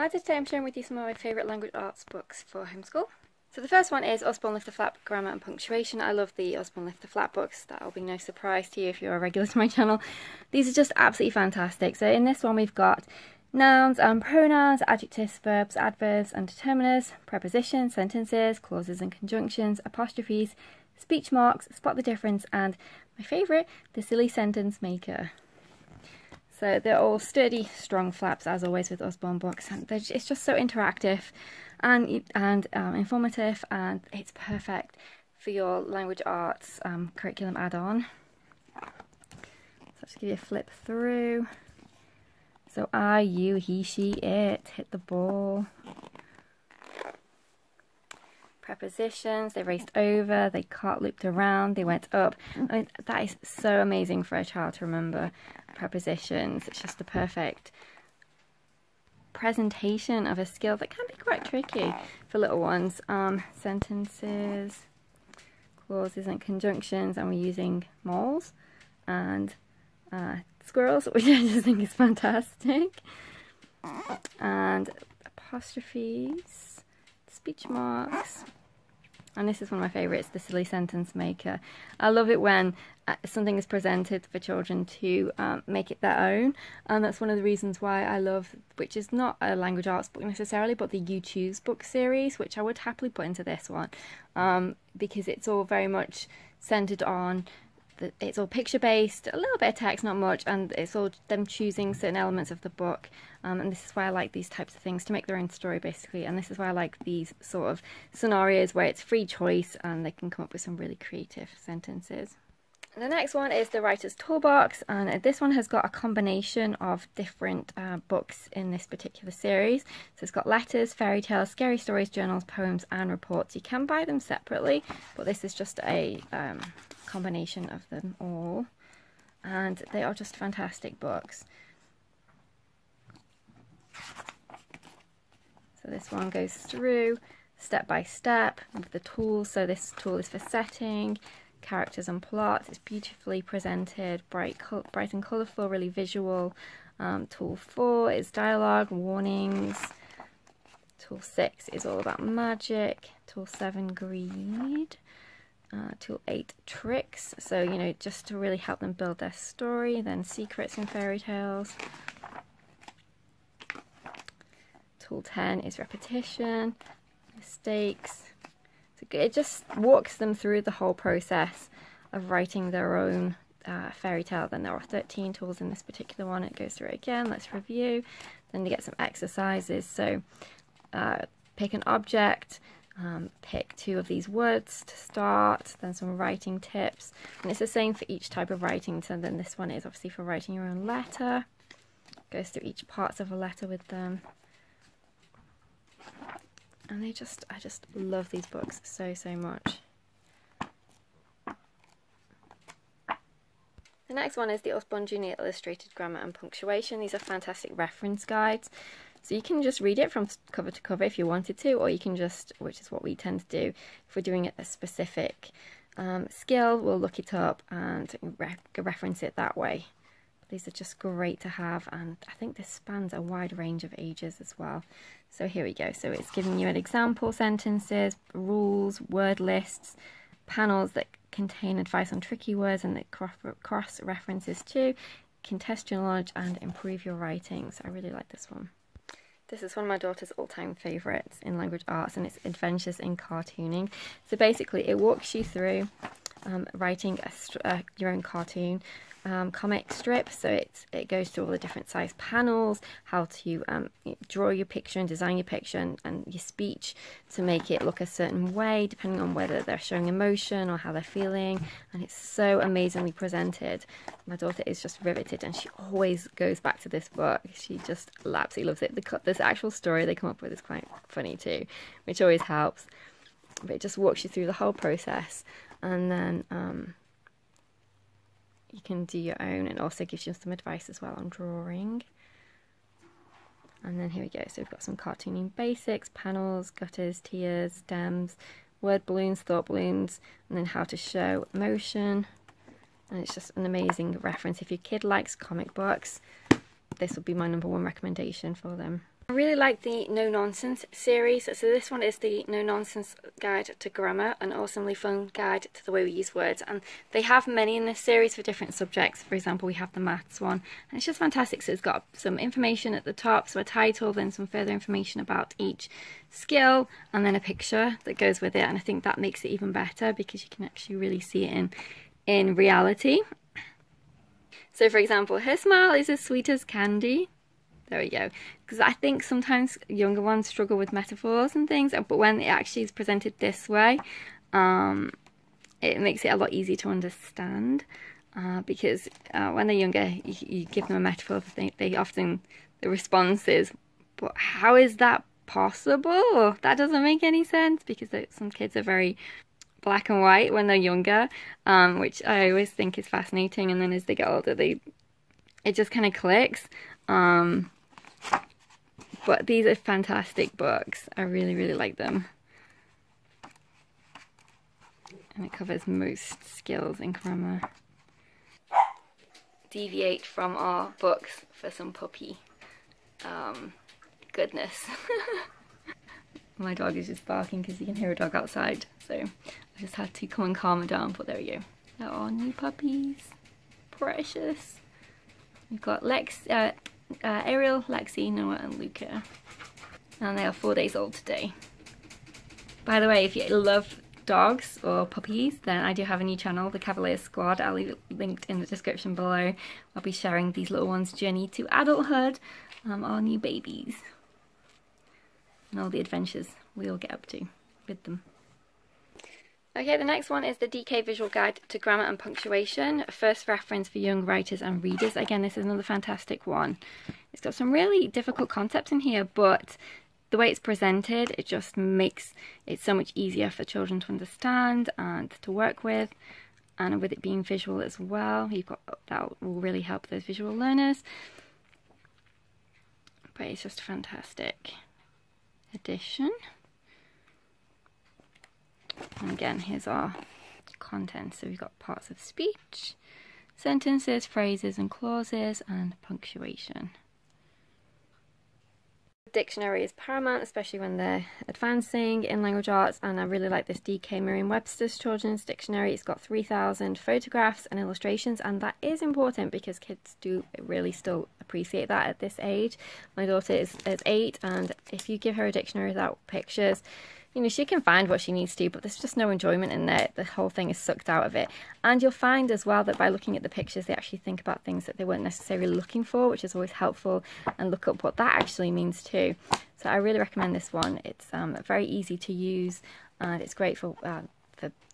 Ladder. Today I'm sharing with you some of my favourite language arts books for homeschool. So the first one is Osborne Lift the Flap, Grammar and Punctuation. I love the Osborne Lift the Flap books. That'll be no surprise to you if you're a regular to my channel. These are just absolutely fantastic. So in this one we've got nouns and pronouns, adjectives, verbs, adverbs and determiners, prepositions, sentences, clauses and conjunctions, apostrophes, speech marks, spot the difference, and my favourite, the silly sentence maker. So they're all sturdy, strong flaps, as always with Osborne books, and it's just so interactive and informative, and it's perfect for your language arts curriculum add-on. So I'll just give you a flip through. So I, you, he, she, it, hit the ball. Prepositions, they raced over, they cart looped around, they went up. I mean, that is so amazing for a child to remember. Prepositions, it's just the perfect presentation of a skill that can be quite tricky for little ones. Sentences, clauses and conjunctions, and we're using moles and squirrels, which I just think is fantastic. And apostrophes, speech marks. And this is one of my favourites, the silly sentence maker. I love it when something is presented for children to make it their own. And that's one of the reasons why I love, which is not a language arts book necessarily, but the You Choose book series, which I would happily put into this one. Because it's all very much centred on, it's all picture based, a little bit of text, not much, and it's all them choosing certain elements of the book. And this is why I like these types of things, to make their own story basically, and this is why I like these sort of scenarios where it's free choice and they can come up with some really creative sentences. The next one is the Writer's Toolbox, and this one has got a combination of different books in this particular series. So it's got letters, fairy tales, scary stories, journals, poems and reports. You can buy them separately, but this is just a combination of them all, and they are just fantastic books. So this one goes through step by step with the tools. So this tool is for setting, characters and plots. It's beautifully presented, bright and colourful, really visual. Tool 4 is dialogue, warnings. Tool 6 is all about magic. Tool 7, greed. Tool 8, tricks. So, you know, just to really help them build their story. Then secrets and fairy tales. Tool 10 is repetition, mistakes. So it just walks them through the whole process of writing their own fairy tale. Then there are 13 tools in this particular one. It goes through it again. Let's review. Then you get some exercises. So pick an object, pick 2 of these words to start, then some writing tips. And it's the same for each type of writing. So then this one is obviously for writing your own letter. Goes through each parts of a letter with them. And I just love these books so much. The next one is the Osborne Junior Illustrated Grammar and Punctuation. These are fantastic reference guides. So you can just read it from cover to cover if you wanted to, or you can just, which is what we tend to do, if we're doing a specific skill, we'll look it up and reference it that way. These are just great to have, and I think this spans a wide range of ages as well. So here we go. So it's giving you an example sentences, rules, word lists, panels that contain advice on tricky words and that cross references to, can test your knowledge and improve your writing. So I really like this one. This is one of my daughter's all-time favourites in language arts, and it's Adventures in Cartooning. So basically it walks you through writing your own cartoon comic strip. So it goes through all the different size panels, how to draw your picture and design your picture and your speech to make it look a certain way depending on whether they're showing emotion or how they're feeling, and it's so amazingly presented. My daughter is just riveted and she always goes back to this book. She just absolutely loves it. This actual story they come up with is quite funny too, which always helps, but it just walks you through the whole process, and then you can do your own, and also gives you some advice as well on drawing. And then here we go. So we've got some cartooning basics, panels, gutters, tiers, stems, word balloons, thought balloons, and then how to show emotion. And it's just an amazing reference. If your kid likes comic books, this would be my #1 recommendation for them. I really like the No Nonsense series. So this one is the No Nonsense Guide to Grammar, an awesomely fun guide to the way we use words. And they have many in this series for different subjects. For example, we have the maths one, and it's just fantastic. So it's got some information at the top, so a title, then some further information about each skill, and then a picture that goes with it. And I think that makes it even better because you can actually really see it in reality. So for example, her smile is as sweet as candy. There we go. Because I think sometimes younger ones struggle with metaphors and things, but when it actually is presented this way, it makes it a lot easier to understand. Because when they're younger, you give them a metaphor, they often, the response is, but how is that possible? That doesn't make any sense, because some kids are very black and white when they're younger, which I always think is fascinating. And then as they get older, it just kind of clicks. But these are fantastic books. I really, really like them. And it covers most skills in grammar. Deviate from our books for some puppy goodness. My dog is just barking because you can hear a dog outside. So I just had to come and calm her down, but there we go. There are new puppies. Precious. We've got Ariel, Lexi, Noah and Luca, and they are 4 days old today. By the way, if you love dogs or puppies, then I do have a new channel, the Cavalier Squad. I'll leave it linked in the description below. I'll be sharing these little ones' journey to adulthood, our new babies, and all the adventures we all get up to with them. Okay, the next one is the DK Visual Guide to Grammar and Punctuation, a first reference for young writers and readers. Again, this is another fantastic one. It's got some really difficult concepts in here, but the way it's presented, it just makes it so much easier for children to understand and to work with. And with it being visual as well, that will really help those visual learners. But it's just a fantastic edition. And again, here's our content. So we've got parts of speech, sentences, phrases and clauses, and punctuation. Dictionary is paramount, especially when they're advancing in language arts, and I really like this DK Merriam-Webster's Children's Dictionary. It's got 3,000 photographs and illustrations, and that is important because kids do really still appreciate that at this age. My daughter is 8, and if you give her a dictionary without pictures, you know, she can find what she needs to, but there's just no enjoyment in there. The whole thing is sucked out of it. And you'll find as well that by looking at the pictures, they actually think about things that they weren't necessarily looking for, which is always helpful, and look up what that actually means too. So I really recommend this one. It's very easy to use, and it's great for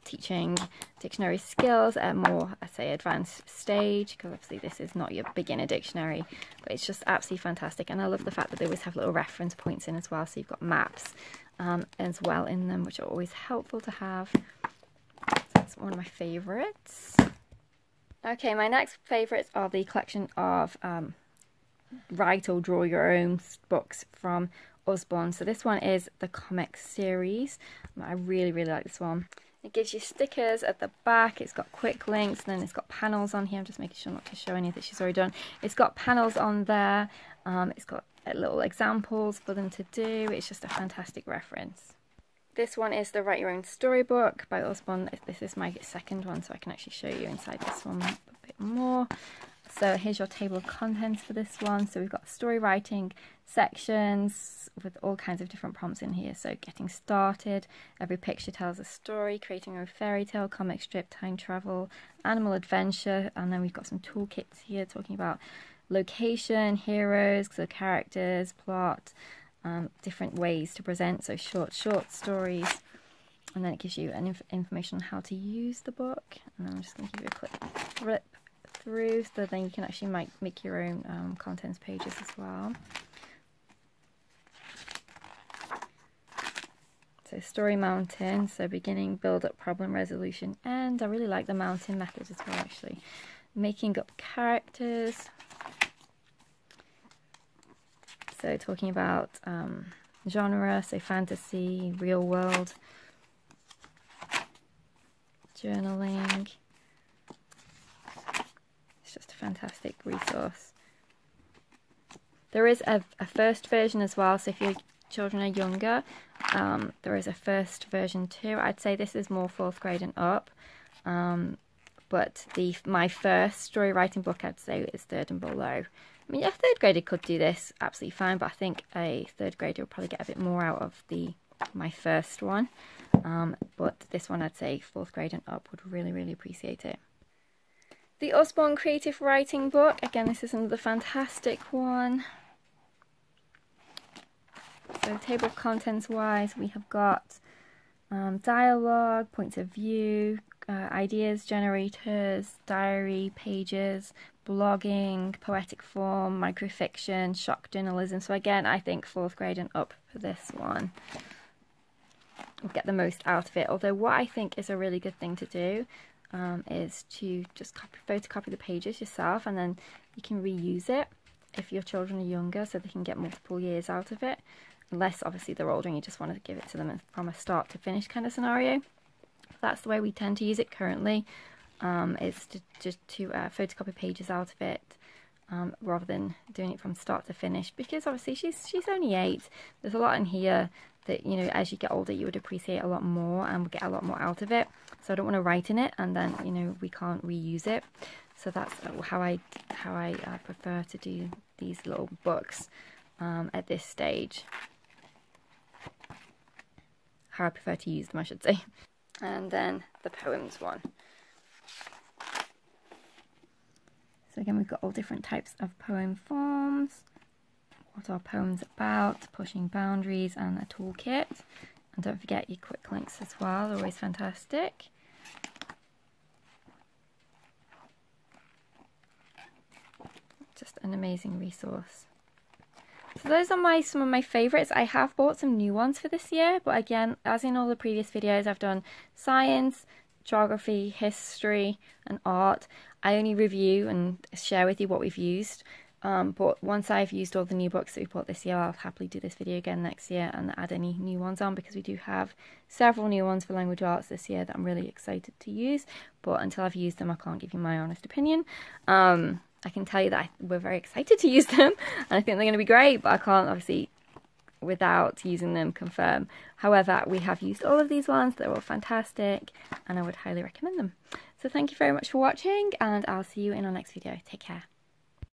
teaching dictionary skills at a more, I say, advanced stage, because obviously this is not your beginner dictionary, but it's just absolutely fantastic. And I love the fact that they always have little reference points in as well, so you've got maps as well in them, which are always helpful to have. So that's one of my favourites. Okay, my next favourites are the collection of write or draw your own books from Usborne. So this one is the comic series. I really, really like this one. It gives you stickers at the back, it's got quick links, and then it's got panels on here. I'm just making sure not to show any that she's already done. It's got panels on there, it's got little examples for them to do. It's just a fantastic reference. This one is the Write Your Own Storybook by Usborne. This is my second one, so I can actually show you inside this one a bit more. So here's your table of contents for this one. So we've got story writing sections with all kinds of different prompts in here. So getting started, every picture tells a story, creating a fairy tale, comic strip, time travel, animal adventure, and then we've got some toolkits here talking about location, heroes, so characters, plot, different ways to present, so short stories, and then it gives you an information on how to use the book. And I'm just going to give you a quick flip through, so then you can actually make your own contents pages as well. So story mountain, so beginning, build up, problem, resolution, end. I really like the mountain method as well, actually. Making up characters. So talking about genre, so fantasy, real world, journaling. It's just a fantastic resource. There is a first version as well, so if your children are younger, there is a first version too. I'd say this is more 4th grade and up, but my first story writing book, I'd say, is 3rd and below. I mean, a 3rd grader could do this absolutely fine, but I think a 3rd grader will probably get a bit more out of my first one. But this one, I'd say 4th grade and up would really, really appreciate it. The Usborne Creative Writing Book. Again, this is another fantastic one. So table of contents wise, we have got dialogue, points of view, ideas generators, diary pages, blogging, poetic form, microfiction, shock journalism. So again, I think 4th grade and up for this one will get the most out of it. Although what I think is a really good thing to do is to just photocopy the pages yourself, and then you can reuse it if your children are younger, so they can get multiple years out of it. Unless obviously they're older and you just want to give it to them from a start to finish kind of scenario. That's the way we tend to use it currently, is to photocopy pages out of it rather than doing it from start to finish, because obviously she's only 8. There's a lot in here that, you know, as you get older you would appreciate a lot more and would get a lot more out of it. So I don't want to write in it and then, you know, we can't reuse it. So that's how I prefer to do these little books at this stage. How I prefer to use them, I should say. And then the poems one. So again, we've got all different types of poem forms. What are poems about? Pushing boundaries, and a toolkit. And don't forget your quick links as well, they're always fantastic. Just an amazing resource. So those are some of my favourites. I have bought some new ones for this year, but again, as in all the previous videos, I've done science, geography, history and art. I only review and share with you what we've used, but once I've used all the new books that we bought this year, I'll happily do this video again next year and add any new ones on, because we do have several new ones for language arts this year that I'm really excited to use, but until I've used them I can't give you my honest opinion. I can tell you that we're very excited to use them and I think they're going to be great, but I can't obviously, without using them, confirm. However, we have used all of these ones, they're all fantastic and I would highly recommend them. So thank you very much for watching and I'll see you in our next video. Take care.